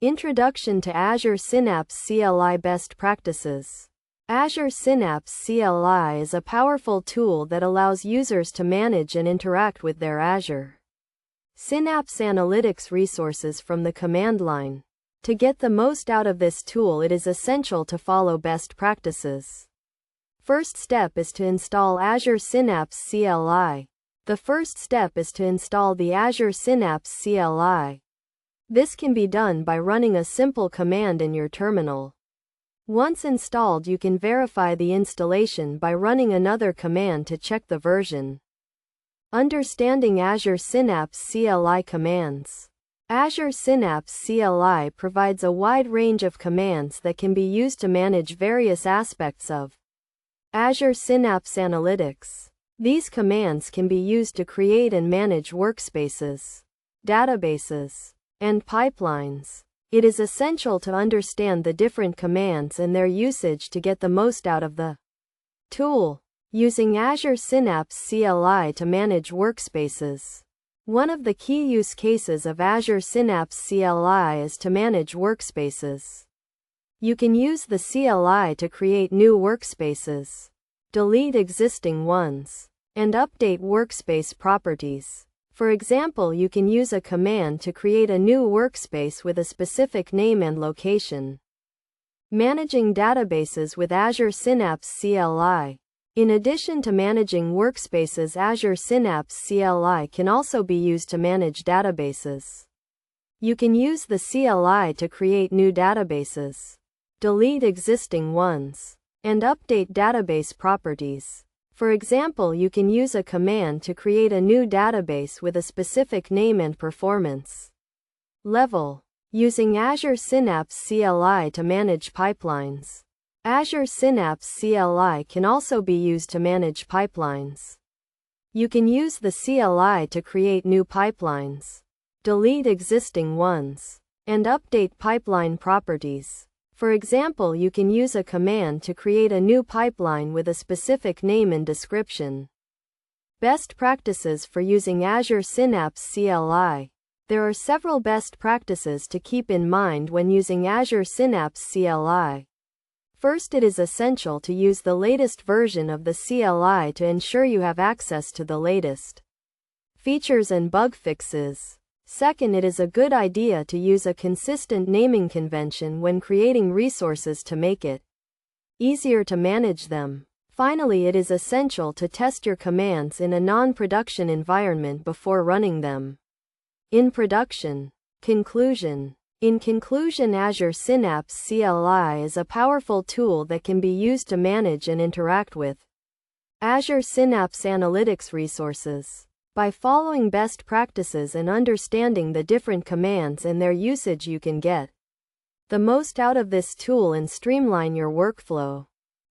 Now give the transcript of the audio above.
Introduction to Azure Synapse CLI Best Practices. Azure Synapse CLI is a powerful tool that allows users to manage and interact with their Azure Synapse Analytics resources from the command line. To get the most out of this tool, it is essential to follow best practices. First step is to install Azure Synapse CLI. The first step is to install the Azure Synapse CLI. This can be done by running a simple command in your terminal. Once installed, you can verify the installation by running another command to check the version. Understanding Azure Synapse CLI commands. Azure Synapse CLI provides a wide range of commands that can be used to manage various aspects of Azure Synapse Analytics. These commands can be used to create and manage workspaces, databases, and pipelines. It is essential to understand the different commands and their usage to get the most out of the tool. Using Azure Synapse CLI to manage workspaces. One of the key use cases of Azure Synapse CLI is to manage workspaces. You can use the CLI to create new workspaces, delete existing ones, and update workspace properties. For example, you can use a command to create a new workspace with a specific name and location. Managing databases with Azure Synapse CLI. In addition to managing workspaces, Azure Synapse CLI can also be used to manage databases. You can use the CLI to create new databases, delete existing ones, and update database properties. For example, you can use a command to create a new database with a specific name and performance level. Using Azure Synapse CLI to manage pipelines. Azure Synapse CLI can also be used to manage pipelines. You can use the CLI to create new pipelines, delete existing ones, and update pipeline properties. For example, you can use a command to create a new pipeline with a specific name and description. Best practices for using Azure Synapse CLI. There are several best practices to keep in mind when using Azure Synapse CLI. First, it is essential to use the latest version of the CLI to ensure you have access to the latest features and bug fixes. Second, it is a good idea to use a consistent naming convention when creating resources to make it easier to manage them. Finally, it is essential to test your commands in a non-production environment before running them in production. Conclusion. In conclusion, Azure Synapse CLI is a powerful tool that can be used to manage and interact with Azure Synapse Analytics resources. By following best practices and understanding the different commands and their usage, you can get the most out of this tool and streamline your workflow.